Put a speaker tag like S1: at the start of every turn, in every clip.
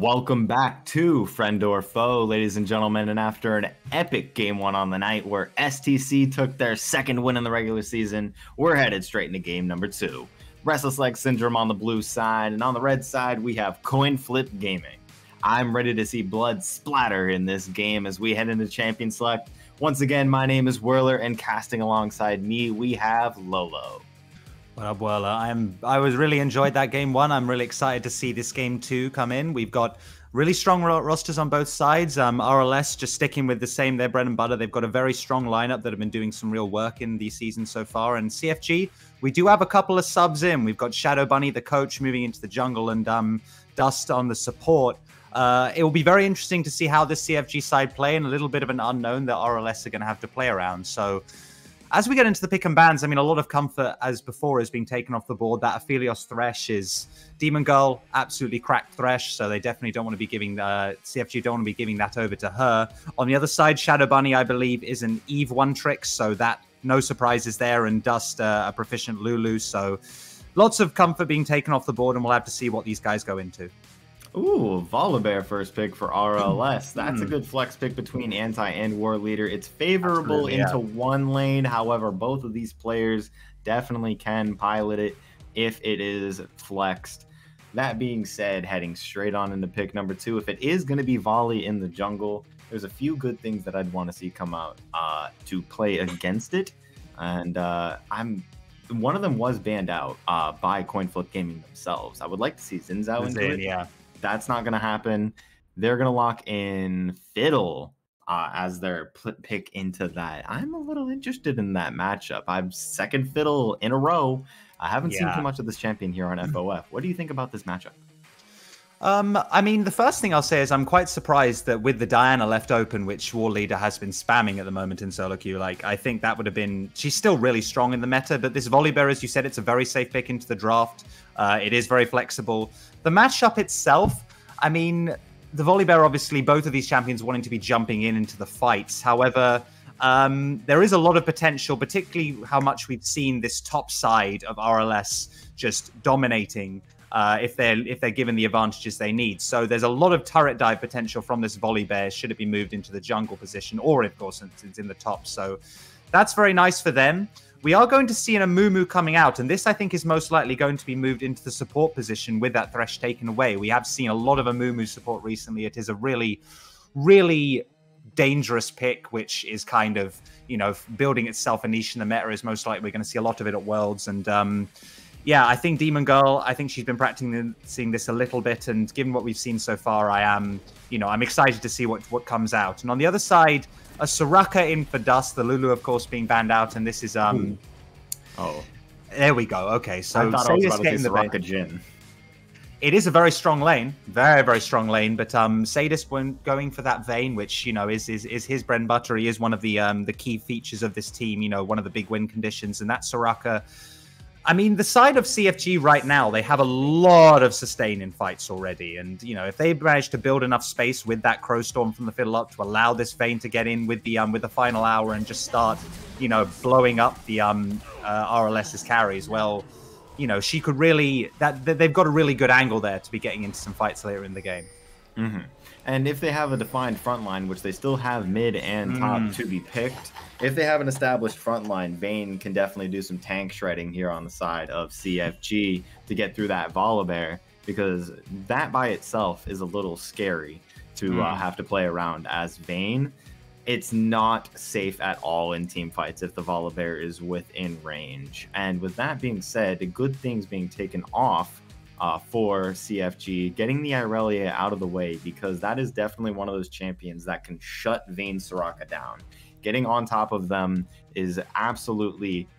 S1: Welcome back to Friend or Foe, ladies and gentlemen. And after an epic game one on the night where STC took their second win in the regular season, we're headed straight into game number 2. Restless Leg Syndrome on the blue side, and on the red side, we have Coin Flip Gaming. I'm ready to see blood splatter in this game as we head into Champion Select. Once again, my name is Whirler, and casting alongside me, we have Lolo.
S2: What up, Whirler? I was really enjoyed that game one. I'm really excited to see this game two come in. We've got really strong rosters on both sides. RLS just sticking with their bread and butter. They've got a very strong lineup that have been doing some real work in the season so far. And CFG, we do have a couple of subs in. We've got Shadow Bunny, the coach, moving into the jungle, and Dust on the support. It will be very interesting to see how this CFG side play, and a little bit of an unknown that RLS are going to have to play around. So as we get into the pick and bans, I mean, a lot of comfort, as before, is being taken off the board. That Helios Thresh is Demon Girl, absolutely cracked Thresh, so they definitely don't want to be giving, CFG don't want to be giving that over to her. On the other side, Shadow Bunny, I believe, is an Eve one-trick, so that, no surprises there, and Dust, a proficient Lulu, so lots of comfort being taken off the board, and we'll have to see what these guys go into.
S1: Ooh, Volibear first pick for RLS. That's a good flex pick between Anti and War Leader. It's favorable into one lane. However, both of these players definitely can pilot it if it is flexed. That being said, heading straight on into pick number 2, if it is going to be Volley in the jungle, there's a few good things that I'd want to see come out to play against it. And one of them was banned out by Coin Flip Gaming themselves. I would like to see Xin Zhao into it.
S2: Yeah.
S1: That's not going to happen. They're going to lock in Fiddle as their pick into that. I'm a little interested in that matchup. I'm second Fiddle in a row. I haven't seen too much of this champion here on FOF. What do you think about this matchup?
S2: I mean, the first thing I'll say is I'm quite surprised that with the Diana left open, which War Leader has been spamming at the moment in solo queue, like, I think that would have been... She's still really strong in the meta, but this Volibear, as you said, it's a very safe pick into the draft. It is very flexible. The matchup itself, I mean, the Volibear, obviously, both of these champions wanting to be jumping into the fights. However, there is a lot of potential, particularly how much we've seen this top side of RLS just dominating if they're given the advantages they need. So there's a lot of turret dive potential from this Volibear should it be moved into the jungle position, or of course it's in the top. So that's very nice for them. We are going to see an Amumu coming out, and this I think is most likely going to be moved into the support position with that Thresh taken away. We have seen a lot of Amumu support recently. It is a really, really dangerous pick, which is kind of, you know, building itself a niche in the meta. Is most likely we're going to see a lot of it at Worlds. And yeah, I think Demon Girl, I think she's been practicing this a little bit, and given what we've seen so far, I'm excited to see what comes out. And on the other side, a Soraka in for Dust, the Lulu, of course, being banned out, and this is oh, there we go. Okay, so
S1: I thought I was about to say Soraka Jhin.
S2: It is a very strong lane, very, very strong lane, but Sadist went going for that Vayne, which, you know, is his bread and butter. He is one of the key features of this team, you know, one of the big win conditions, and that Soraka. I mean, the side of CFG right now, they have a lot of sustain in fights already. And, you know, if they manage to build enough space with that Crow Storm from the Fiddle up to allow this Vayne to get in with the final hour and just start, you know, blowing up the RLS's carries, well, you know, she could really... they've got a really good angle there to be getting into some fights later in the game.
S1: Mm-hmm. And if they have a defined front line, which they still have mid and top to be picked, if they have an established front line, Vayne can definitely do some tank shredding here on the side of CFG to get through that Volibear, because that by itself is a little scary to have to play around as Vayne. It's not safe at all in team fights if the Volibear is within range. And with that being said, the good things being taken off for CFG, getting the Irelia out of the way, because that is definitely one of those champions that can shut Vayne Soraka down. Getting on top of them is absolutely,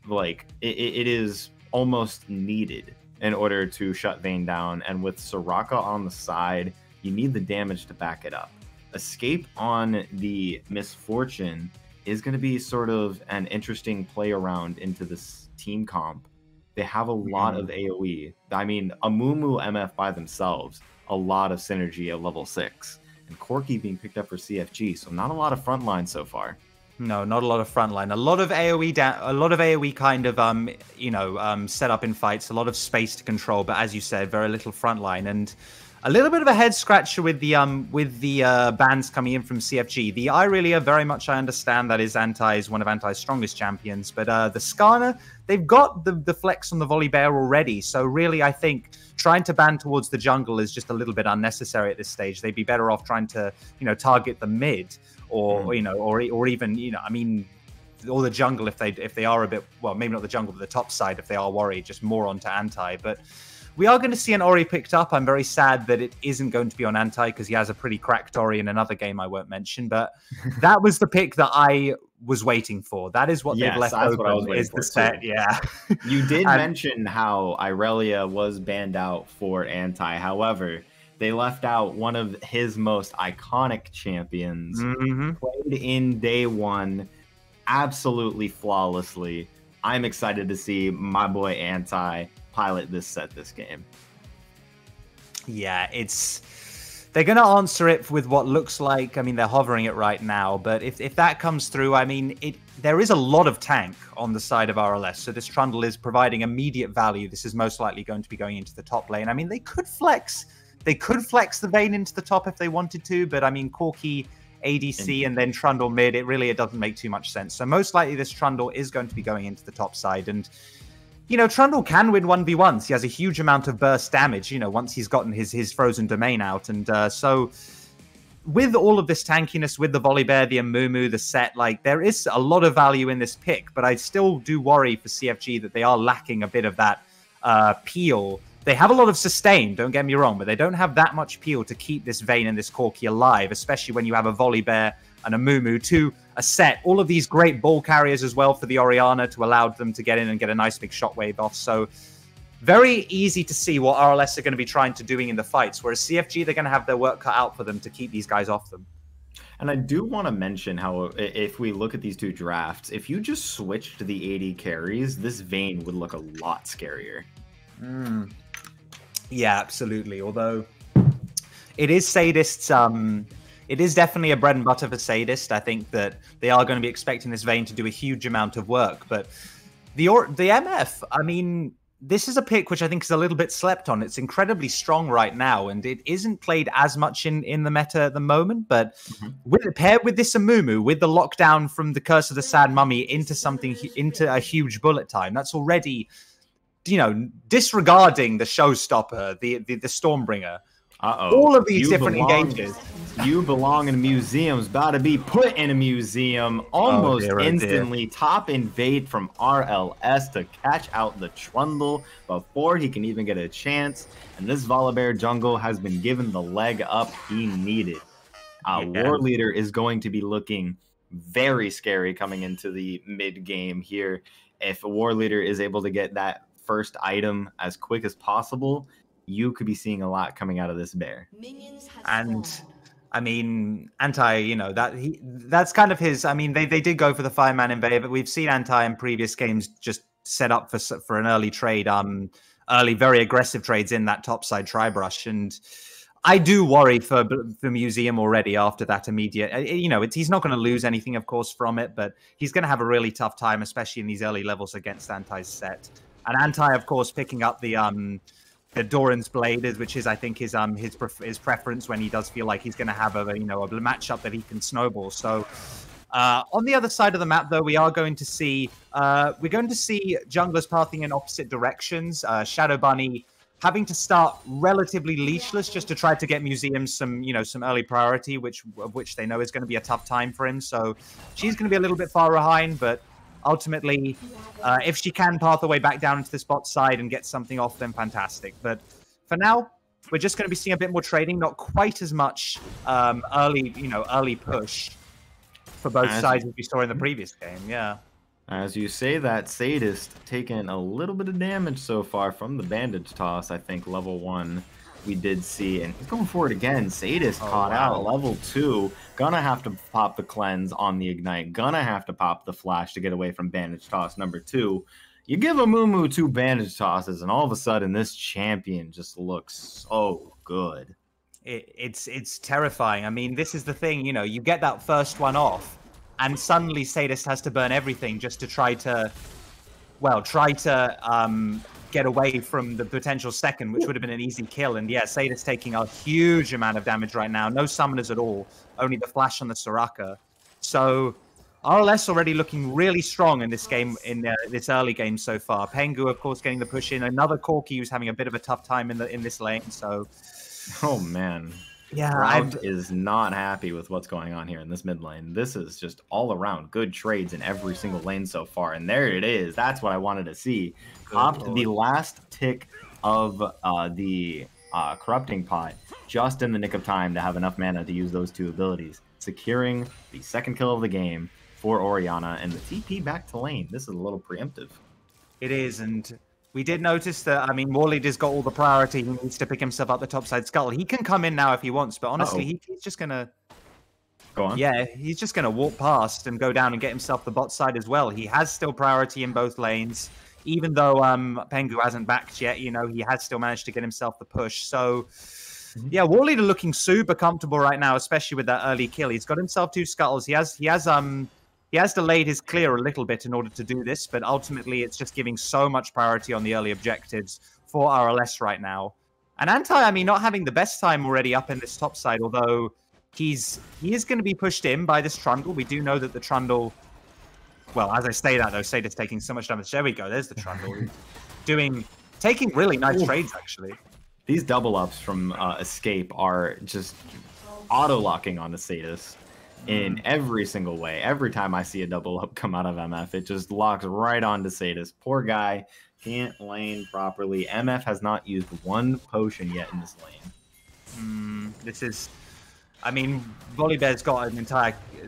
S1: like, it is almost needed in order to shut Vayne down. And with Soraka on the side, you need the damage to back it up. Escape on the Misfortune is going to be sort of an interesting play around into this team comp. They have a lot of AoE. I mean, Amumu MF by themselves, a lot of synergy at level 6. And Corki being picked up for CFG, so not a lot of frontline so far.
S2: No, not a lot of frontline. A lot of AoE kind of set up in fights, a lot of space to control, but as you said, very little frontline. And A little bit of a head scratcher with the bans coming in from CFG. The Irelia, very much I understand that is one of Antai's strongest champions, but the Skarner, they've got the flex on the Volibear already. So really, I think trying to ban towards the jungle is just a little bit unnecessary at this stage. They'd be better off trying to target the mid or even I mean, or the jungle if they are a bit, well, maybe not the jungle but the top side if they are worried, just more onto Antai. But we are going to see an Ori picked up. I'm very sad that it isn't going to be on Antai because he has a pretty cracked Ori in another game I won't mention. But that was the pick that I was waiting for. That is what they've left open, is the set. Yeah.
S1: You did mention how Irelia was banned out for Antai. However, they left out one of his most iconic champions, played in day one absolutely flawlessly. I'm excited to see my boy Antai pilot this game.
S2: Yeah, they're going to answer it with what looks like, I mean, they're hovering it right now, but if that comes through, I mean, there is a lot of tank on the side of RLS, so this Trundle is providing immediate value. This is most likely going to be going into the top lane. I mean, they could flex the Vayne into the top if they wanted to, but I mean, Corki ADC and then Trundle mid, it doesn't make too much sense. So most likely this Trundle is going to be going into the top side, and Trundle can win 1v1s. He has a huge amount of burst damage, once he's gotten his frozen domain out. And so with all of this tankiness, with the Volibear, the Amumu, the set, like, there is a lot of value in this pick, but I still do worry for CFG that they are lacking a bit of that peel. They have a lot of sustain, don't get me wrong, but they don't have that much peel to keep this Vayne and this Corki alive, especially when you have a Volibear and a Mumu to a set. All of these great ball carriers as well for the Orianna to allow them to get in and get a nice big shockwave off. So very easy to see what RLS are going to be trying to doing in the fights, whereas CFG, they're going to have their work cut out for them to keep these guys off them.
S1: And I do want to mention how if we look at these two drafts, if you just switch to the AD carries, this Vayne would look a lot scarier.
S2: Yeah, absolutely. Although it is Sadists, it is definitely a bread and butter for Sadist. I think that they are going to be expecting this Vayne to do a huge amount of work. But the MF, I mean, this is a pick which I think is a little bit slept on. It's incredibly strong right now, and it isn't played as much in the meta at the moment. But paired with this Amumu, with the lockdown from the Curse of the Sad Mummy into a huge bullet time, that's already, disregarding the showstopper, the Stormbringer. All of these different engages.
S1: You belong in museums, about to be put in a museum almost instantly. Top invade from RLS to catch out the Trundle before he can even get a chance. And this Volibear jungle has been given the leg up he needed. War Leader is going to be looking very scary coming into the mid game here. If a War Leader is able to get that first item as quick as possible, you could be seeing a lot coming out of this bear.
S2: And I mean, Antai, that's kind of his. I mean, they did go for the 5-man invader, but we've seen Antai in previous games just set up for an early trade, early very aggressive trades in that topside Tribrush, and I do worry for the museum already after that immediate. He's not going to lose anything, of course, from it, but he's going to have a really tough time, especially in these early levels against Antai's set. And Antai, of course, picking up the Doran's Blade, which is, I think, his preference when he does feel like he's going to have a matchup that he can snowball. So on the other side of the map, though, we are going to see junglers pathing in opposite directions. Shadow Bunny having to start relatively leashless just to try to get museums some early priority, which they know is going to be a tough time for him. So she's going to be a little bit far behind, but ultimately, if she can path her way back down into this bot side and get something off, then fantastic. But for now, we're just going to be seeing a bit more trading, not quite as much early push for both sides as we saw in the previous game. Yeah.
S1: As you say that, Sadist taking a little bit of damage so far from the bandage toss. I think level 1 we did see, and he's going for it again. Sadist caught out. Level 2, gonna have to pop the cleanse on the ignite, gonna have to pop the flash to get away from bandage toss number 2. You give a Mumu 2 bandage tosses, and all of a sudden this champion just looks so good.
S2: It's terrifying. I mean, this is the thing, you get that first one off, and get get away from the potential second, which would have been an easy kill. And yeah, Sadist taking a huge amount of damage right now. No summoners at all, only the flash on the Soraka. So RLS already looking really strong in this game, in this early game so far. Pengu, of course, getting the push in. Another Corki who's having a bit of a tough time in this lane. So,
S1: oh man,
S2: yeah,
S1: Rout is not happy with what's going on here in this mid lane. This is just all around good trades in every single lane so far, and there it is. That's what I wanted to see. Popped the last tick of the corrupting pot just in the nick of time to have enough mana to use those two abilities, securing the second kill of the game for Orianna and the TP back to lane. This is a little preemptive.
S2: It is, and we did notice that, I mean, Warleader's got all the priority. He needs to pick himself up the topside skull. He can come in now if he wants, but honestly, he's just going to...
S1: Go on.
S2: Yeah, he's just going to walk past and go down and get himself the bot side as well. He has still priority in both lanes. Even though Pengu hasn't backed yet, you know, he has still managed to get himself the push. So, yeah, Warleader looking super comfortable right now, especially with that early kill. He's got himself 2 scuttles. He has delayed his clear a little bit in order to do this, but ultimately it's just giving so much priority on the early objectives for RLS right now. And Anti, I mean, not having the best time already up in this top side, although he is going to be pushed in by this Trundle. We do know that the Trundle, well, as I say that though, Sadist taking so much damage. There we go, there's the Trundle. Taking really nice trades, actually.
S1: These double ups from Escape are just auto-locking on the Sadist in every single way. Every time I see a double up come out of MF, it just locks right onto Sadist. Poor guy can't lane properly. MF has not used 1 potion yet in this lane.
S2: This is, I mean, Volibear's got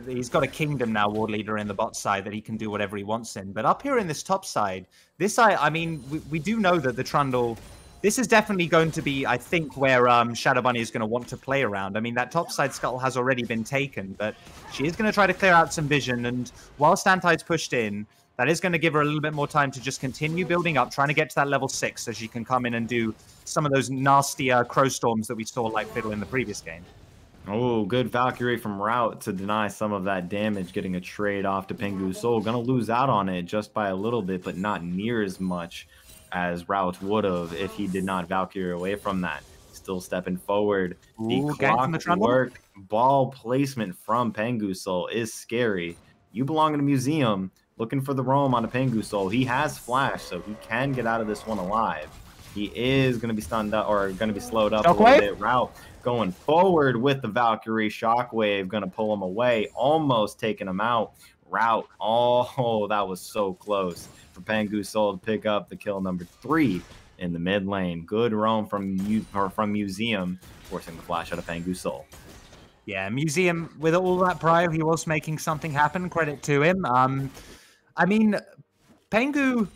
S2: he's got a kingdom now, Ward Leader, in the bot side that he can do whatever he wants in. But up here in this top side, this side, I mean, we do know that the Trundle, this is definitely going to be, I think, where Shadow Bunny is going to want to play around. I mean, that topside scuttle has already been taken, but she is going to try to clear out some vision. And while Anti's pushed in, that is going to give her a little bit more time to just continue building up, trying to get to that level 6 so she can come in and do some of those nasty Crow Storms that we saw like Fiddle in the previous game.
S1: Oh, good Valkyrie from Rout to deny some of that damage, getting a trade off to Pengu's Soul. Gonna lose out on it just by a little bit, but not near as much as Rout would have if he did not Valkyrie away from that. Still stepping forward. The clockwork ball placement from Pengu's Soul is scary. You belong in a museum looking for the roam on a Pengu's Soul. He has flash, so he can get out of this one alive. He is going to be stunned up, or going to be slowed up a little bit. Rout going forward with the Valkyrie. Shockwave going to pull him away, almost taking him out. Rout, oh, that was so close for Pengu's Soul to pick up the kill number 3 in the mid lane. Good roam from Museum, forcing the flash out of Pengu's Soul.
S2: Yeah, Museum, with all that prior, he was making something happen. Credit to him. I mean, Pengu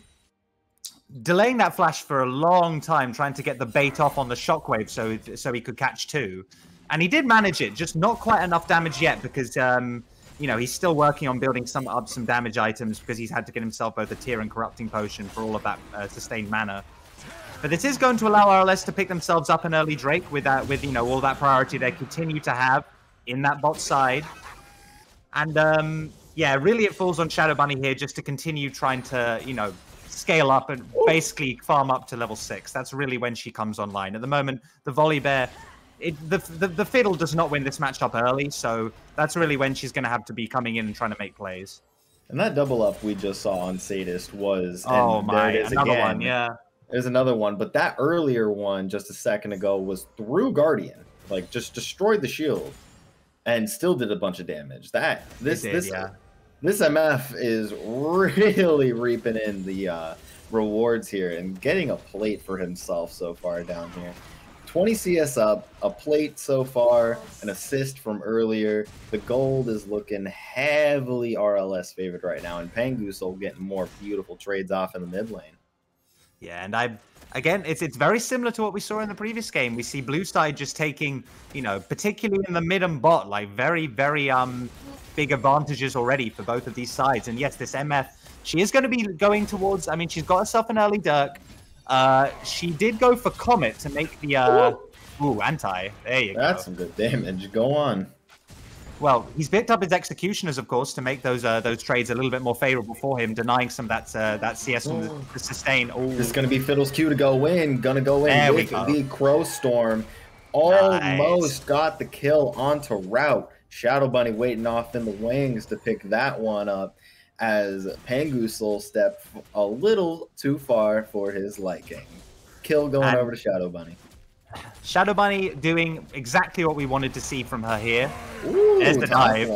S2: delaying that flash for a long time, trying to get the bait off on the Shockwave so he could catch 2. And he did manage it, just not quite enough damage yet because, you know, he's still working on building some damage items because he's had to get himself both a Tear and Corrupting Potion for all of that sustained mana. But this is going to allow RLS to pick themselves up an early Drake with you know, all that priority they continue to have in that bot side. And, yeah, really it falls on Shadow Bunny here just to continue trying to, you know, scale up and basically farm up to level 6. That's really when she comes online. At the moment, the Volibear, the Fiddle does not win this matchup early, so that's really when she's going to have to be coming in and trying to make plays.
S1: And that double up we just saw on Sadist was...
S2: Oh my, another one, yeah.
S1: There's another one, but that earlier one just a second ago was through Guardian. Like, just destroyed the shield and still did a bunch of damage. This MF is really reaping in the rewards here and getting a plate for himself so far down here. 20 CS up, a plate so far, an assist from earlier. The gold is looking heavily RLS favored right now, and Pengu's Soul getting more beautiful trades off in the mid lane.
S2: Yeah, and again, it's very similar to what we saw in the previous game. We see Blue side just taking, you know, particularly in the mid and bot, like very, very big advantages already for both of these sides. And yes, this MF, she is going to be going towards, I mean, she's got herself an early Dirk. She did go for Comet to make the, ooh, Anti. There you go.
S1: That's some good damage. Go on.
S2: well, he's picked up his executioners, of course, to make those trades a little bit more favorable for him, denying some of that CS from the sustain. Ooh.
S1: This is going to be Fiddle's Q to go in. Gonna go in with the Crow Storm. Almost got the kill onto Route. Shadow Bunny waiting off in the wings to pick that one up as Pangu Soul stepped a little too far for his liking. Kill going over to Shadow Bunny.
S2: Shadow Bunny doing exactly what we wanted to see from her here.
S1: Ooh,
S2: there's the dive.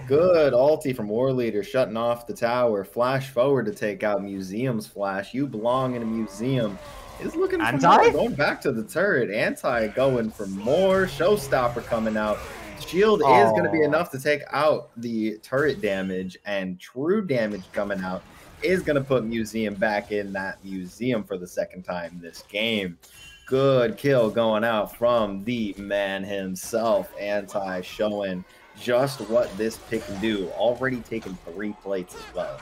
S1: Good ulti from War Leader, shutting off the tower. Flash forward to take out Museum's flash. You belong in a museum. Is looking for more. Going back to the turret. Anti going for more. Showstopper coming out. Shield is going to be enough to take out the turret damage, and true damage coming out is going to put Museum back in that museum for the second time this game. Good kill going out from the man himself. Anti showing just what this pick can do. Already taken 3 plates as well.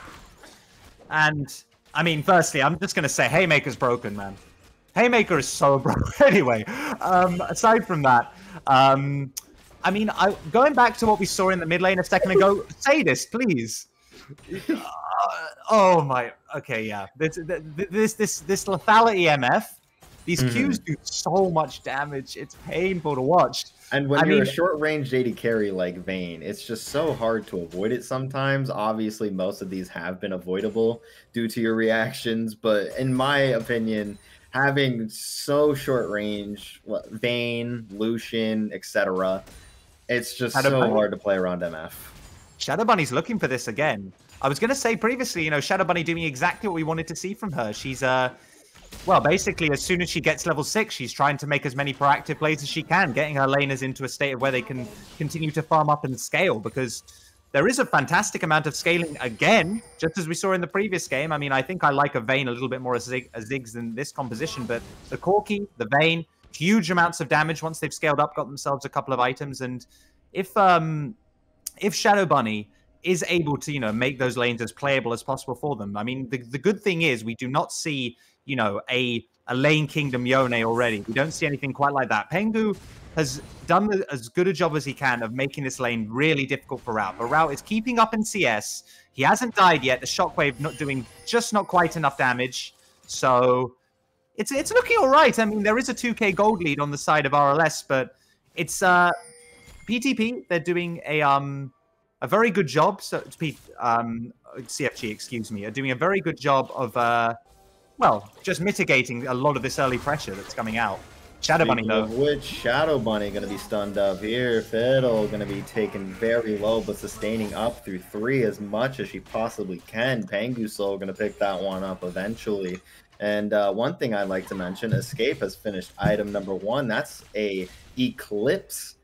S2: And, I mean, firstly, I'm just going to say Haymaker's broken, man. Haymaker is so broken. Anyway, aside from that, I mean, going back to what we saw in the mid lane a second ago, say this, please. Oh my, okay, yeah. This lethality MF, these Qs do so much damage. It's painful to watch.
S1: And when you're a short-range AD carry like Vayne, it's just so hard to avoid it sometimes. Obviously, most of these have been avoidable due to your reactions, but in my opinion, having so short range, Vayne, Lucian, etc., it's just so hard to play around MF.
S2: Shadow Bunny's looking for this again. I was going to say previously, you know, Shadow Bunny doing exactly what we wanted to see from her. She's, well, basically, as soon as she gets level 6, she's trying to make as many proactive plays as she can, getting her laners into a state of where they can continue to farm up and scale, because there is a fantastic amount of scaling again, just as we saw in the previous game. I mean, I think I like a Vayne a little bit more as Ziggs than this composition, but the Corki, the Vayne, huge amounts of damage once they've scaled up, got themselves a couple of items, and if Shadow Bunny is able to, you know, make those lanes as playable as possible for them. I mean, the good thing is we do not see, you know, a lane kingdom Yone already. We don't see anything quite like that. Pengu has done as good a job as he can of making this lane really difficult for Route. But Route is keeping up in CS. He hasn't died yet. The Shockwave not doing just not quite enough damage. So it's looking all right. I mean, there is a 2k gold lead on the side of RLS, but it's PTP. They're doing a very good job. So CFG, excuse me, are doing a very good job of well, just mitigating a lot of this early pressure that's coming out. Shadow Bunny, though.
S1: Which Shadow Bunny going to be stunned up here? Fiddle going to be taken very low, but sustaining up through 3 as much as she possibly can. Pangu Soul going to pick that one up eventually. And one thing I'd like to mention, Escape has finished item number 1. That's a Eclipse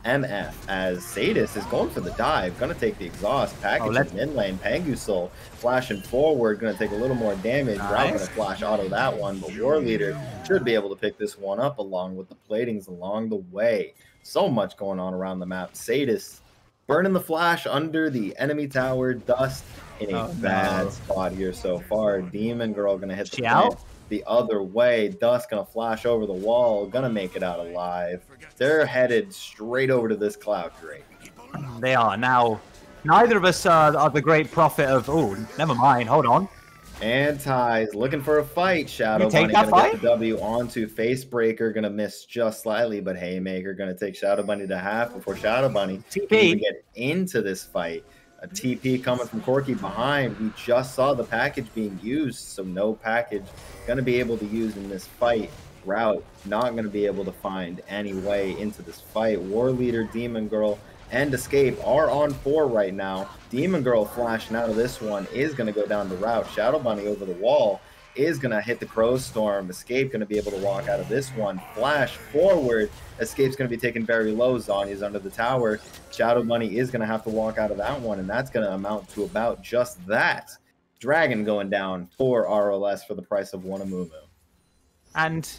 S1: MF, as Sadis is going for the dive, going to take the exhaust, package in lane, Pangu Soul flashing forward, going to take a little more damage, Route going to flash auto that one, but War Leader should be able to pick this one up along with the platings along the way. So much going on around the map. Sadis burning the flash under the enemy tower, Dust in a bad spot here so far. Demon Girl going to hit the plant the other way. Dust gonna flash over the wall, gonna make it out alive. They're headed straight over to this Cloud Drake.
S2: They are. Now, neither of us are the great prophet of, oh, never mind, hold on.
S1: Anti's looking for a fight. Shadow Bunny gonna get the W onto Facebreaker, gonna miss just slightly, but Haymaker gonna take Shadow Bunny to half before Shadow Bunny can even get into this fight. A TP coming from Corki behind. We just saw the package being used, so no package going to be able to use in this fight. Route not going to be able to find any way into this fight. War Leader, Demon Girl, and Escape are on 4 right now. Demon Girl flashing out of this one is going to go down to Route. Shadow Bunny over the wall is going to hit the Crow Storm. Escape going to be able to walk out of this one. Flash forward. Escape's going to be taken very low. Zonya's under the tower. Shadow Bunny is going to have to walk out of that one, and that's going to amount to about just that. Dragon going down for RLS for the price of 1 Amumu.
S2: And,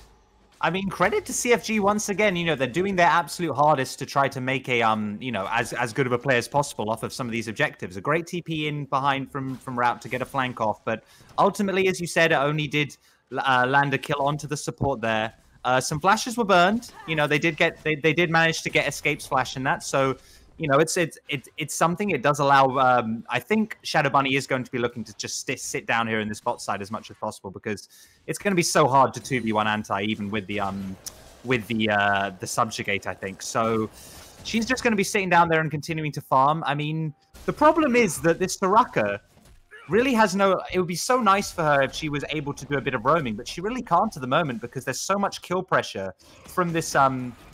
S2: I mean, credit to CFG once again. You know, they're doing their absolute hardest to try to make a, you know, as good of a play as possible off of some of these objectives. A great TP in behind from Route to get a flank off, but ultimately, as you said, it only did land a kill onto the support there. Some flashes were burned. You know, they did manage to get Escape's flash in that, so you know, it's something. It does allow. I think Shadow Bunny is going to be looking to just sit down here in this bot side as much as possible, because it's going to be so hard to 2v1 anti, even with the subjugate, I think. So she's just going to be sitting down there and continuing to farm. I mean, the problem is that this Soraka really has no... It would be so nice for her if she was able to do a bit of roaming, but she really can't at the moment, because there's so much kill pressure from this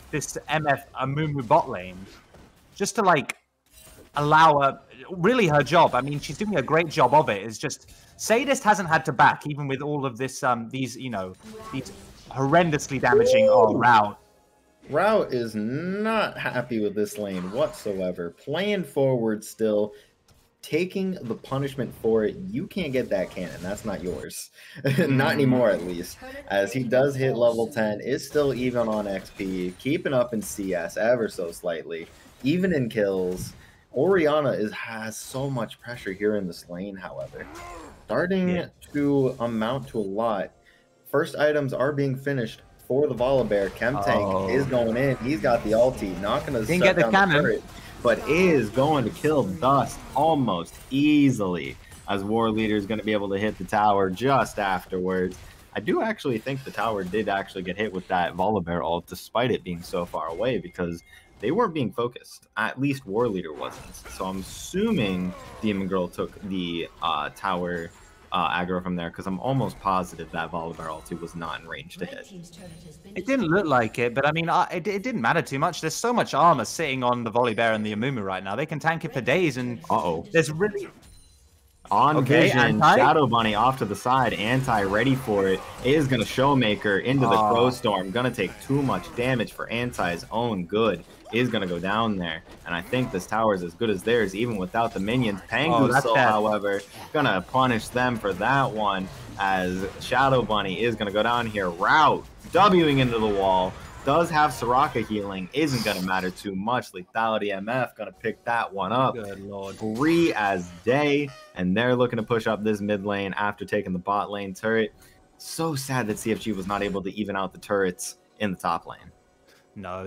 S2: this MF Amumu bot lane, just to like allow her really her job. I mean, she's doing a great job of it. It's just Sadist hasn't had to back, even with all of this these, you know, these horrendously damaging route.
S1: Route is not happy with this lane whatsoever. Playing forward still, taking the punishment for it. You can't get that cannon. That's not yours. Not anymore, at least. As he does hit level 10, is still even on XP, keeping up in CS ever so slightly, even in kills. Orianna has so much pressure here in this lane, however. Starting to amount to a lot. First items are being finished for the Volibear. Chemtank is going in. He's got the ulti. Not going to shut down the turret, but is going to kill Dust almost easily, as War Leader is going to be able to hit the tower just afterwards. I do actually think the tower did actually get hit with that Volibear ult, despite it being so far away, because they weren't being focused. At least War Leader wasn't. So I'm assuming Demon Girl took the tower aggro from there, because I'm almost positive that Volibear ulti was not in range to hit.
S2: It didn't look like it, but I mean, it didn't matter too much. There's so much armor sitting on the Volibear and the Amumu right now. They can tank it for days, and there's really...
S1: On vision, Shadow Bunny off to the side, Anti ready for it, is going to Showmaker into the Crow Storm, going to take too much damage for Anti's own good, is going to go down there, and I think this tower is as good as theirs, even without the minions. Pangu Soul, however, going to punish them for that one, as Shadow Bunny is going to go down here, Route, Wing into the wall, does have Soraka healing, isn't going to matter too much. Lethality MF going to pick that one up.
S2: Good lord.
S1: Free as day, and they're looking to push up this mid lane after taking the bot lane turret. So sad that CFG was not able to even out the turrets in the top lane.
S2: No,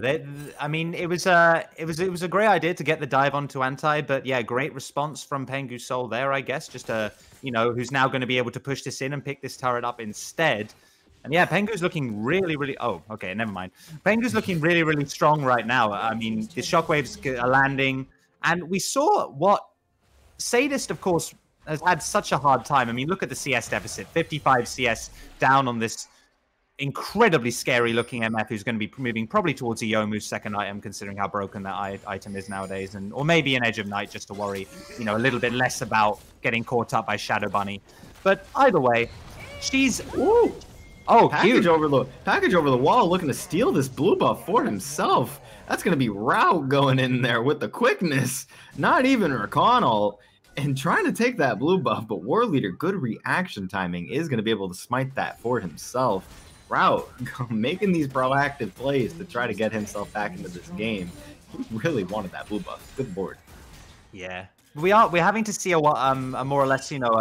S2: I mean, it was a great idea to get the dive onto Anti, but yeah, great response from Pengu Soul there, I guess. Just you know, who's now going to be able to push this in and pick this turret up instead. And yeah, Pengu's looking really... Oh, okay, never mind. Pengu's looking really strong right now. I mean, the shockwaves are landing. And we saw what... Sadist, of course, has had such a hard time. I mean, look at the CS deficit. 55 CS down on this incredibly scary-looking MF who's going to be moving probably towards a Yomu's second item, considering how broken that item is nowadays. Or maybe an Edge of Night, just to worry, you know, a little bit less about getting caught up by Shadow Bunny. But either way, she's... Ooh! Oh,
S1: package over the wall, looking to steal this blue buff for himself. That's going to be Route going in there with the quickness. Not even Rakan ult, and trying to take that blue buff, but War Leader, good reaction timing, is going to be able to smite that for himself. Route making these proactive plays to try to get himself back into this game. He really wanted that blue buff. Good board.
S2: Yeah, we're having to see a more or less, you know,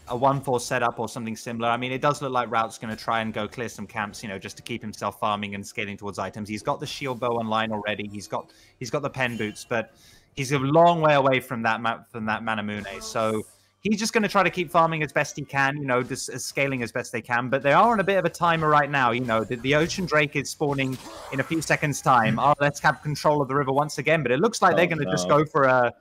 S2: a 1-4 setup or something similar. I mean, it does look like Route's going to try and go clear some camps, you know, just to keep himself farming and scaling towards items. He's got the shield bow online already. He's got the pen boots, but he's a long way away from that Manamune. So he's just going to try to keep farming as best he can, you know, just scaling as best they can. But they are on a bit of a timer right now. You know, the Ocean Drake is spawning in a few seconds' time. Let's have control of the river once again. But it looks like they're going to just go for a...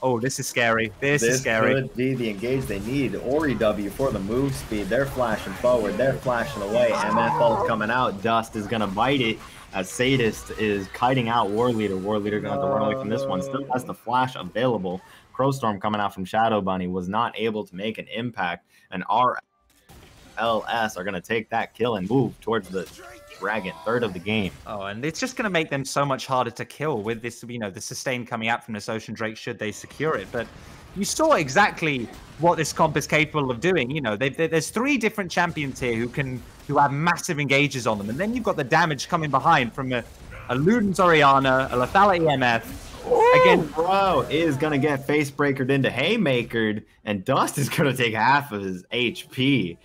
S2: Oh, this is scary. This is scary.
S1: This could be the engage they need. Ori W for the move speed. They're flashing forward. They're flashing away. MFL's coming out. Dust is going to bite it as Sadist is kiting out War Leader. War Leader going to have to run away from this one. Still has the flash available. Crowstorm coming out from Shadow Bunny was not able to make an impact. And RLS are going to take that kill and move towards the Dragon, third of the game.
S2: Oh, and it's just going to make them so much harder to kill with this, you know, the sustain coming out from this Ocean Drake should they secure it. But you saw exactly what this comp is capable of doing. You know, there's 3 different champions here who have massive engages on them, and then you've got the damage coming behind from a Luden's Orianna, a Lethality MF.
S1: Again, Bro is going to get face breakered into Haymakered, and Dust is going to take half of his HP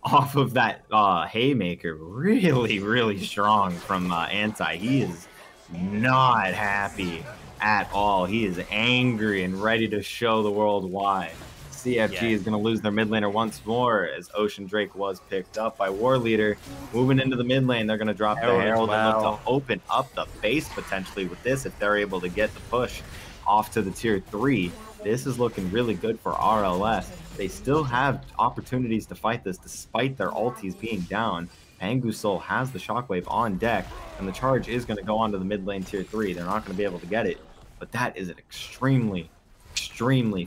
S1: off of that Haymaker. Really strong from Anti. He is not happy at all. He is angry and ready to show the world why. CFG is going to lose their mid laner once more as Ocean Drake was picked up by War Leader. Moving into the mid lane, they're going to drop the Herald and look to open up the base potentially with this if they're able to get the push off to the tier 3. This is looking really good for RLS. They still have opportunities to fight this despite their ultis being down. Pangu Soul has the Shockwave on deck, and the charge is going to go onto the mid lane tier 3. They're not going to be able to get it, but that is an extremely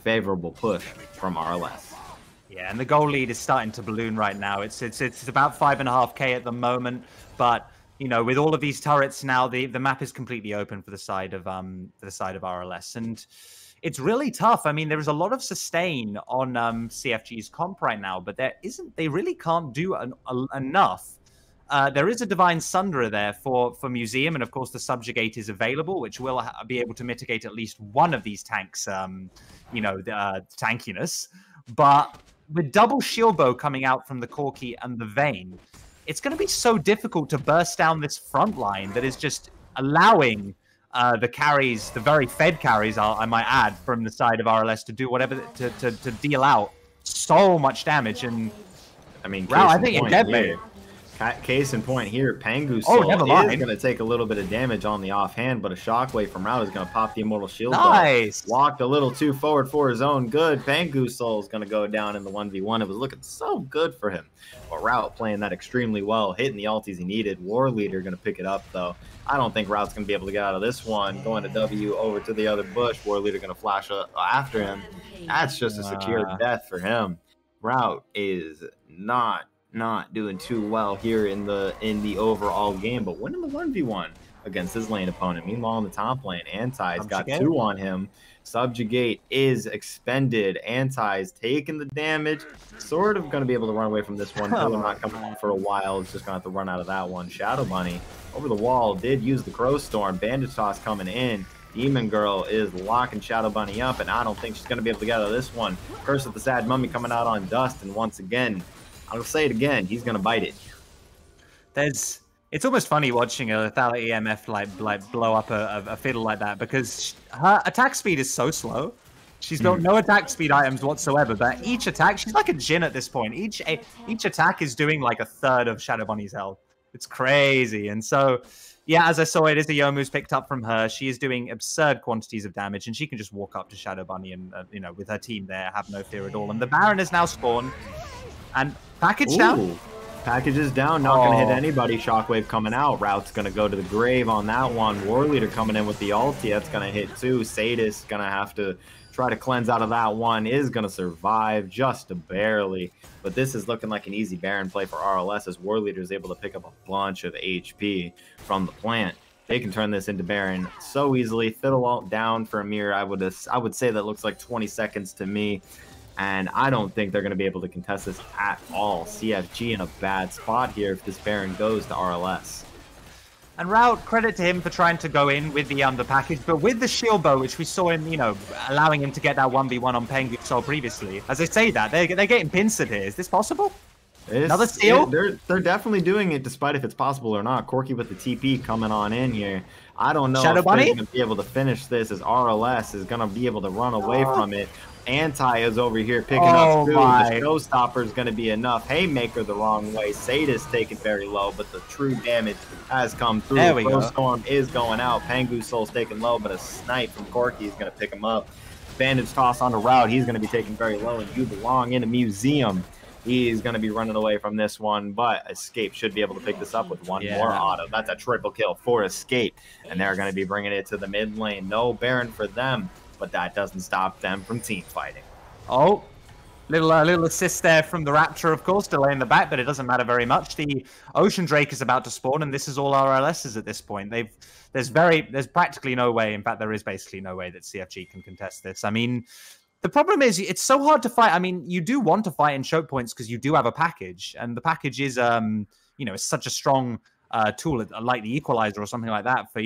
S1: favorable push from RLS.
S2: Yeah, and the goal lead is starting to balloon right now. It's about 5.5k at the moment, but you know, with all of these turrets now, the map is completely open for the side of RLS, and it's really tough. I mean, there is a lot of sustain on CFG's comp right now, but they really can't do enough. There is a Divine Sunderer there for Museum, and of course the Subjugate is available, which will be able to mitigate at least one of these tanks, tankiness. But with double Shield Bow coming out from the Corki and the Vayne, it's going to be so difficult to burst down this front line that is just allowing the carries, the very fed carries, I might add, from the side of RLS to do whatever, to deal out so much damage. And
S1: I mean,
S2: I think you're dead, mate.
S1: Case in point here, Pangu Soul is going to take a little bit of damage on the offhand, but a Shockwave from Route is going to pop the Immortal Shield.
S2: Nice.
S1: Walked a little too forward for his own good. Pangu Soul is going to go down in the 1v1. It was looking so good for him. But Route playing that extremely well, hitting the ultis he needed. War Leader going to pick it up, though. I don't think Route's going to be able to get out of this one. Going to W over to the other bush. War Leader going to flash after him. That's just a secure death for him. Route is not doing too well here in the overall game, but winning the 1v1 against his lane opponent. Meanwhile, in the top lane, Anti's got 2 on him. Subjugate is expended. Anti's taking the damage. Sort of going to be able to run away from this one. They're not coming on for a while. It's just going to have to run out of that one. Shadow Bunny over the wall did use the Crow Storm. Bandage Toss coming in. Demon Girl is locking Shadow Bunny up, and I don't think she's going to be able to get out of this one. Curse of the Sad Mummy coming out on Dust, and once again, I'll say it again, he's going to bite it.
S2: It's almost funny watching a Lethality EMF like blow up a fiddle like that, because her attack speed is so slow. She's built no attack speed items whatsoever, but each attack, she's like a Jhin at this point. Each attack is doing like a third of Shadow Bunny's health. It's crazy. And so, yeah, as I saw, it is the Youmuu's picked up from her. She is doing absurd quantities of damage, and she can just walk up to Shadow Bunny and, with her team there, have no fear at all. And the Baron is now spawned. And package down.
S1: Package is down. Not going to hit anybody. Shockwave coming out. Route's going to go to the grave on that one. War Leader coming in with the ulti. That's going to hit too. Sadist going to have to try to cleanse out of that one. Is going to survive just barely. But this is looking like an easy Baron play for RLS as War Leader is able to pick up a bunch of HP from the plant. They can turn this into Baron so easily. Fiddle ult down for Amir. I would say that looks like 20 seconds to me. And I don't think they're going to be able to contest this at all. CFG in a bad spot here if this Baron goes to RLS.
S2: And Route, credit to him for trying to go in with the package, but with the Shield Bow, which we saw him, allowing him to get that 1v1 on Pangu Soul previously. As I say that, they're getting pincered here. Is this possible? Another steal?
S1: They're definitely doing it, despite if it's possible or not. Corki with the TP coming on in here. I don't know if they're going to be able to finish this, as RLS is going to be able to run away from it. Anti is over here picking up food. The showstopper is going to be enough. Haymaker the wrong way. Sadist taken very low, but the true damage has come through.
S2: There we go.
S1: Storm is going out. Pangu Soul's taken low, but a snipe from Corki is going to pick him up. Bandage toss on the Route. He's going to be taken very low, and you belong in a museum. He's going to be running away from this one, but Escape should be able to pick this up with one more auto. That's a triple kill for Escape, and they're going to be bringing it to the mid lane. No Baron for them, but that doesn't stop them from team fighting.
S2: Oh, little assist there from the Raptor, of course, delaying the back, but it doesn't matter very much. The Ocean Drake is about to spawn, and this is all RLSs at this point. There's practically no way, in fact, there is basically no way that CFG can contest this. I mean, the problem is it's so hard to fight. I mean, you do want to fight in choke points because you do have a package, and the package is, it's such a strong tool like the Equalizer or something like that for,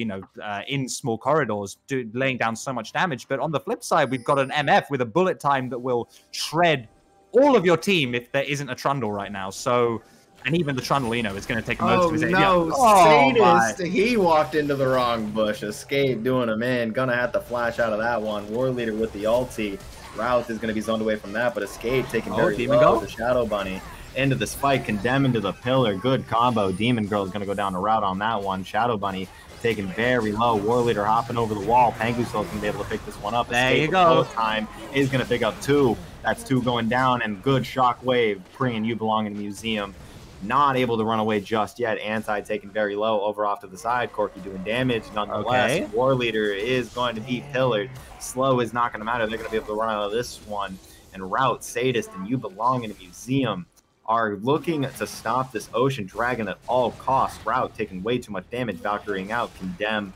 S2: in small corridors, laying down so much damage. But on the flip side, we've got an MF with a bullet time that will shred all of your team if there isn't a Trundle right now. So And even the Trundleino is going to take most of his AD.
S1: Oh,
S2: my.
S1: Sadist! He walked into the wrong bush. Escape doing him in. Gonna have to flash out of that one. War Leader with the ulti. Route is going to be zoned away from that, but Escape taking very
S2: Demon
S1: low.
S2: Girl?
S1: The Shadow Bunny into the spike, Condemn into the pillar. Good combo. Demon Girl is going to go down the route on that one. Shadow Bunny taken very low. War Leader hopping over the wall. Pangu Soul's going to be able to pick this one up.
S2: There
S1: Escape
S2: you go.
S1: Time is going to pick up 2. That's 2 going down, and good shockwave. Preen, you belong in the museum. Not able to run away just yet. Anti taken very low over off to the side. Corky doing damage. Nonetheless,
S2: Okay.
S1: War Leader is going to be pillared. Slow is not going to matter. They're going to be able to run out of this one. And Route, Sadist, and You Belong in a Museum are looking to stop this Ocean Dragon at all costs. Route taking way too much damage. Valkyrieing out. Condemn.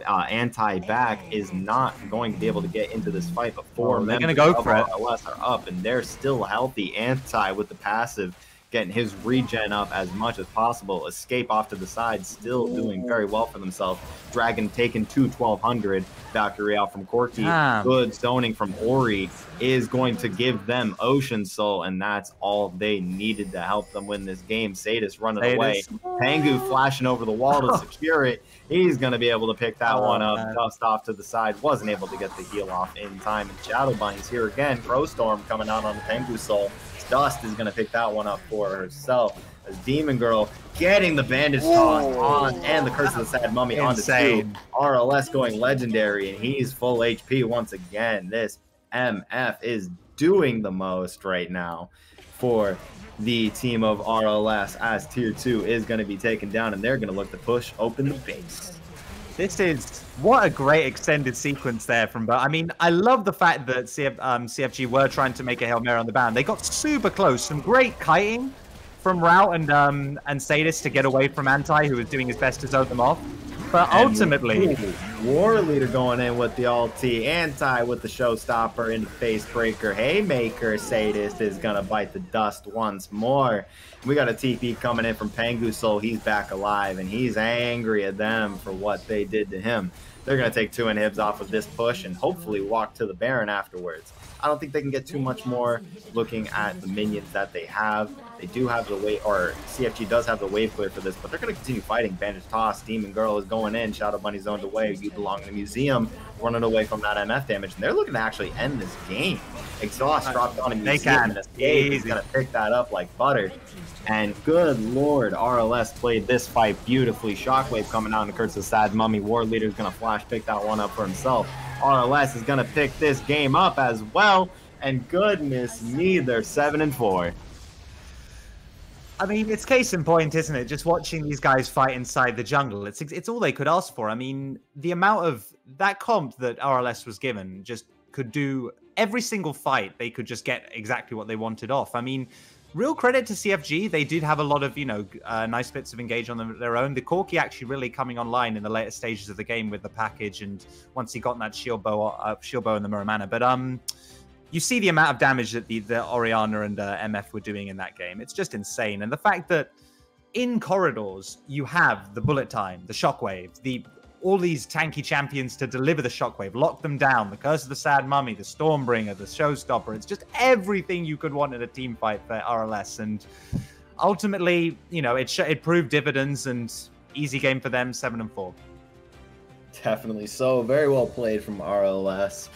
S1: Anti back is not going to be able to get into this fight. But 4
S2: they're
S1: members
S2: going to go
S1: of
S2: for it.
S1: RLS are up, and they're still healthy. Anti with the passive, getting his regen up as much as possible. Escape off to the side, still doing very well for themselves. Dragon taken to 1200. Valkyrie out from Corky. Good zoning from Ori is going to give them Ocean Soul, and that's all they needed to help them win this game. Sadist running away. Pangu flashing over the wall to secure it. He's going to be able to pick that one up.
S2: Man.
S1: Dust off to the side. Wasn't able to get the heal off in time. And Shadow Bunny's here again. Crowstorm coming out on the Pangu Soul. Dust is going to pick that one up for herself. As Demon Girl getting the bandage toss on, and the Curse of the Sad Mummy onto 2. RLS going legendary, and he's full HP once again. This MF is doing the most right now for the team of RLS, as Tier 2 is going to be taken down, and they're going to look to push open the base.
S2: This is what a great extended sequence there from. I mean, I love the fact that CFG were trying to make a Hail Mary on the bound. They got super close. Some great kiting from Route and Sadist to get away from Anti, who was doing his best to zone them off. But ultimately,
S1: War Leader going in with the ulti. Anti with the showstopper into face breaker. Haymaker. Sadist is gonna bite the dust once more. We got a TP coming in from Pangu Soul. He's back alive, and he's angry at them for what they did to him. They're going to take 2 inhibs off of this push and hopefully walk to the Baron afterwards. I don't think they can get too much more looking at the minions that they have. They do have the wave, or CFG does have the wave clear for this, but they're going to continue fighting. Bandage toss, Demon Girl is going in, Shadow Bunny zoned away, You Belong in the Museum, running away from that MF damage, and they're looking to actually end this game. Exhaust dropped on a Museum, and Escape is going to pick that up like butter. And good lord, RLS played this fight beautifully. Shockwave coming out and Curse of the Sad Mummy. War Leader's going to flash pick that one up for himself. RLS is going to pick this game up as well. And goodness me, they're 7-4.
S2: I mean, it's case in point, isn't it? Just watching these guys fight inside the jungle. It's all they could ask for. I mean, the amount of that comp that RLS was given just could do every single fight. They could just get exactly what they wanted off. I mean, real credit to CFG. They did have a lot of, nice bits of engage on their own. The Corky actually really coming online in the later stages of the game with the package, and once he got that shield bow and the Muramana. But you see the amount of damage that the Oriana and MF were doing in that game. It's just insane. And the fact that in corridors you have the bullet time, the shockwave, all these tanky champions to deliver the shockwave, lock them down, the Curse of the Sad Mummy, the Stormbringer, the Showstopper. It's just everything you could want in a team fight for RLS. And ultimately, it proved dividends, and easy game for them, 7-4.
S1: Definitely so. Very well played from RLS.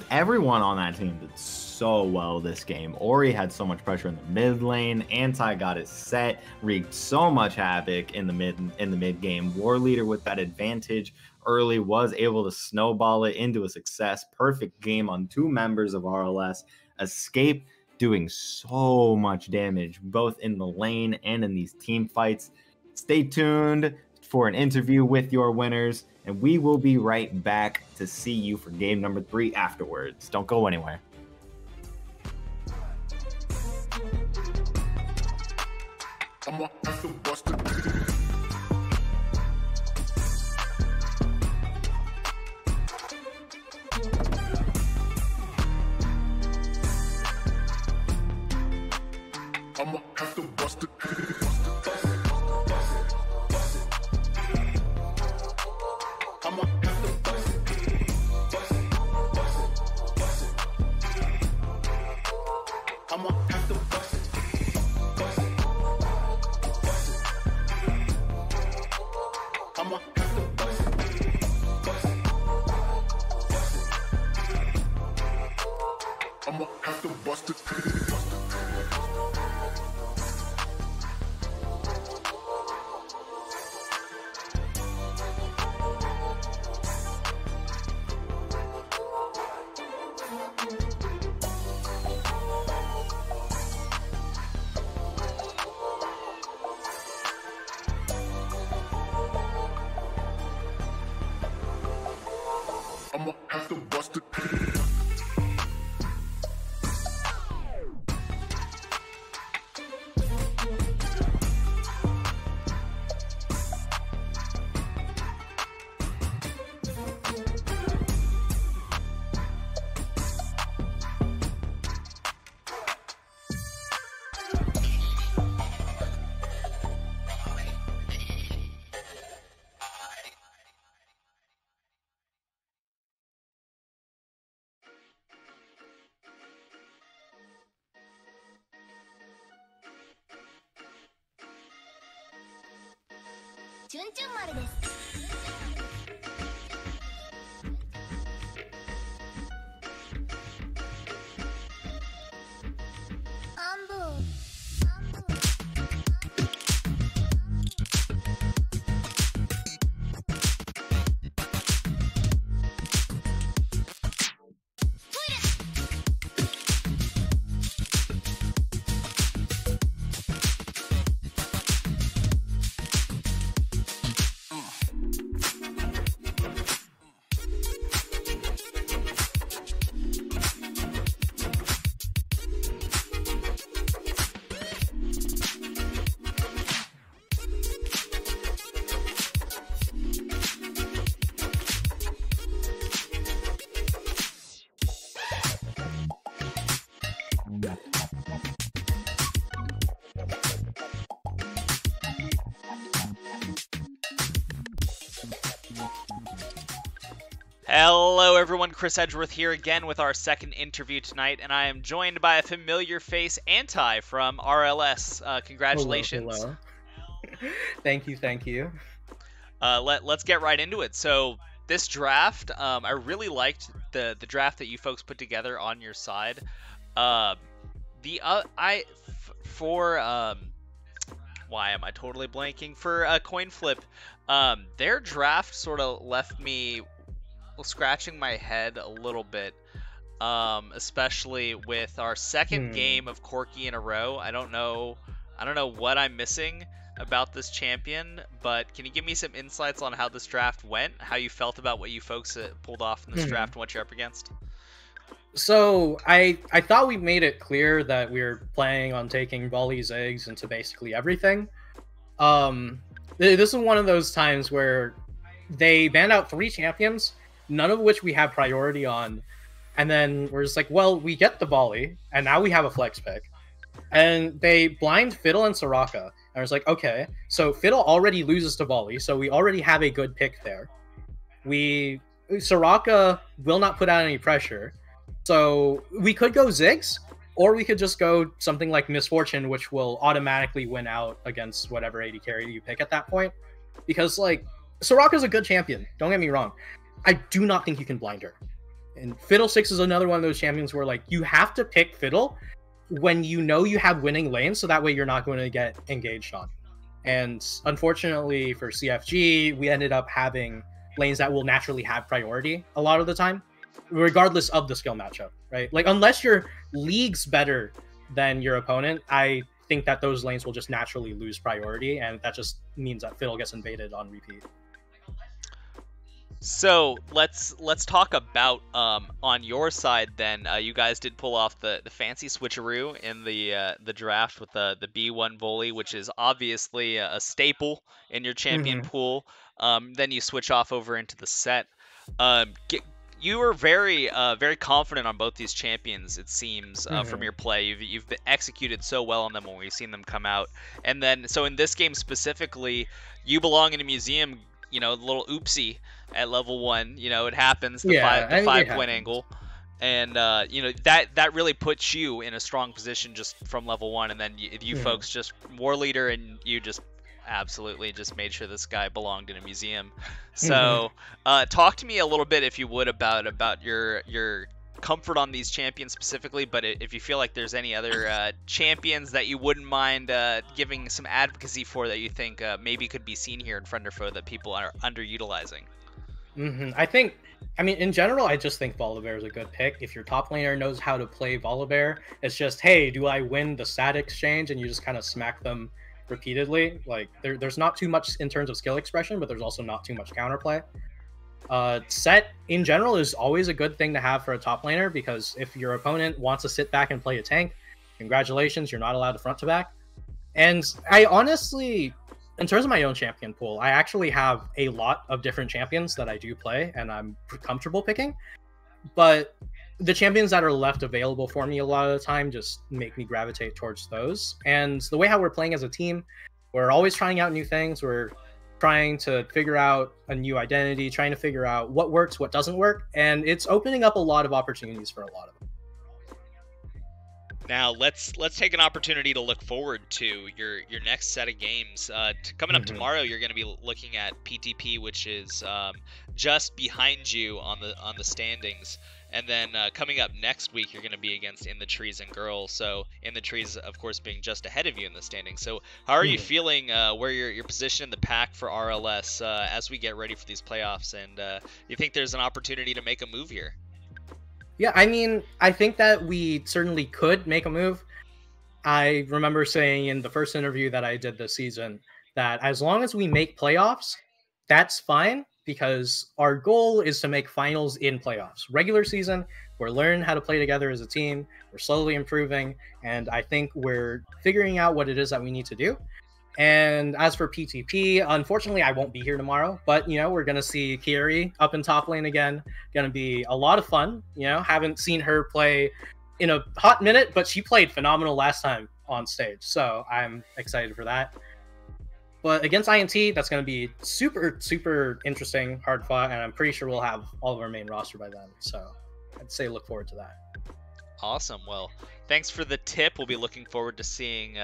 S1: Everyone on that team did so well this game. Ori had so much pressure in the mid lane. Anti got it set, wreaked so much havoc in the mid game. War Leader with that advantage early was able to snowball it into a success. Perfect game on 2 members of RLS. Escape doing so much damage both in the lane and in these team fights. Stay tuned for an interview with your winners, and we will be right back to see you for game number 3 afterwards. Don't go anywhere.
S3: I'ma have to bust it. I'ma have to bust it. I'ma have to bust it. I'ma have to bust it. I'ma have to bust it.
S4: チュンチュン丸です。暗部。
S5: Hello everyone, Chris Edgeworth here again with our second interview tonight, and I am joined by a familiar face, Anti from RLS. Congratulations.
S6: Hello. Thank you.
S5: Let's get right into it. So this draft, I really liked the draft that you folks put together on your side. Why am I totally blanking? For Coin Flip, their draft sort of left me scratching my head a little bit, especially with our second game of Corki in a row. I don't know what I'm missing about this champion, but can you give me some insights on how this draft went, how you felt about what you folks pulled off in this draft and what you're up against?
S6: So I thought we made it clear that we were planning on taking Volley's eggs into basically everything. This is one of those times where they banned out 3 champions, none of which we have priority on, and then we're just like, well, we get the Volley, and now we have a flex pick. And they blind Fiddle and Soraka. And I was like, okay, so Fiddle already loses to Volley, so we already have a good pick there. Soraka will not put out any pressure. So we could go Ziggs, or we could just go something like Misfortune, which will automatically win out against whatever AD carry you pick at that point. Because, like, Soraka's a good champion, don't get me wrong. I do not think you can blind her. And Fiddle 6 is another one of those champions where, like, you have to pick Fiddle when you know you have winning lanes, so that way you're not going to get engaged on. And unfortunately for CFG, we ended up having lanes that will naturally have priority a lot of the time, regardless of the skill matchup, right? Like, unless your league's better than your opponent, I think that those lanes will just naturally lose priority, and that just means that Fiddle gets invaded on repeat.
S5: So let's talk about on your side then. You guys did pull off the fancy switcheroo in the draft with the B1 Volley, which is obviously a staple in your champion pool. Then you switch off over into the set. You were very confident on both these champions, it seems, from your play. You've been executed so well on them when we've seen them come out. And then, so in this game specifically, you belong in a museum, you know, a little oopsie at level 1. You know, it happens, the 5-point angle. And, you know, that really puts you in a strong position just from level 1. And then you folks just, War Leader, and you just absolutely just made sure this guy belonged in a museum. So talk to me a little bit, if you would, about your comfort on these champions specifically, but if you feel like there's any other champions that you wouldn't mind giving some advocacy for that you think maybe could be seen here in Frienderfoe that people are underutilizing.
S6: I mean, in general, I just think Volibear is a good pick. If your top laner knows how to play Volibear, it's just, hey, do I win the stat exchange? And you just kind of smack them repeatedly. Like, there's not too much in terms of skill expression, but there's also not too much counterplay. Set in general is always a good thing to have for a top laner, because if your opponent wants to sit back and play a tank, congratulations, you're not allowed to front to back. And I honestly, in terms of my own champion pool, I actually have a lot of different champions that I do play and I'm comfortable picking. But the champions that are left available for me a lot of the time just make me gravitate towards those. And the way how we're playing as a team, we're always trying out new things. We're trying to figure out a new identity, trying to figure out what works, what doesn't work. And it's opening up a lot of opportunities for a lot of them.
S5: Now let's take an opportunity to look forward to your next set of games. Coming up tomorrow, you're going to be looking at PTP, which is just behind you on the standings. And then coming up next week, you're going to be against In the Trees and Girls. So In the Trees, of course, being just ahead of you in the standings. So how are you feeling where your position in the pack for RLS as we get ready for these playoffs? And you think there's an opportunity to make a move here?
S6: Yeah, I mean, I think that we certainly could make a move. I remember saying in the first interview that I did this season that as long as we make playoffs, that's fine, because our goal is to make finals in playoffs. Regular season, we're learning how to play together as a team. We're slowly improving, and I think we're figuring out what it is that we need to do. And as for PTP, unfortunately, I won't be here tomorrow, but, you know, we're going to see Kiri up in top lane again. Going to be a lot of fun. You know, haven't seen her play in a hot minute, but she played phenomenal last time on stage. So I'm excited for that. But against INT, that's going to be super, super interesting, hard fought, and I'm pretty sure we'll have all of our main roster by then. So I'd say look forward to that.
S5: Awesome. Well, thanks for the tip. We'll be looking forward to seeing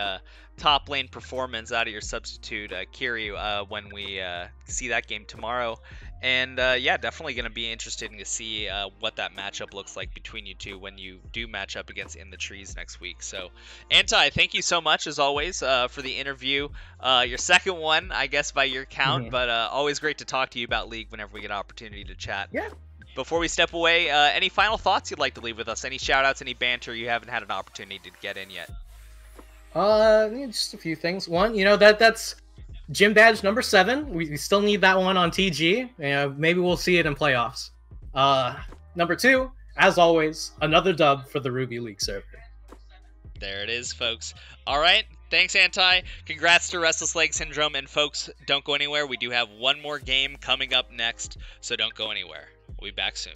S5: top lane performance out of your substitute, Kiri, when we see that game tomorrow. And yeah, definitely going to be interested to see what that matchup looks like between you two when you do match up against In the Trees next week. So, Anti, thank you so much, as always, for the interview. Your second one, I guess, by your count, but always great to talk to you about League whenever we get an opportunity to chat.
S6: Yeah.
S5: Before we step away, any final thoughts you'd like to leave with us? Any shout-outs, any banter you haven't had an opportunity to get in yet?
S6: Just a few things. One, you know, that's gym badge number 7. We still need that one on TG. Maybe we'll see it in playoffs. Number 2, as always, another dub for the Ruby League server.
S5: There it is, folks. All right. Thanks, Anti. Congrats to Restless Leg Syndrome. And folks, don't go anywhere. We do have one more game coming up next, so don't go anywhere. We'll be back soon.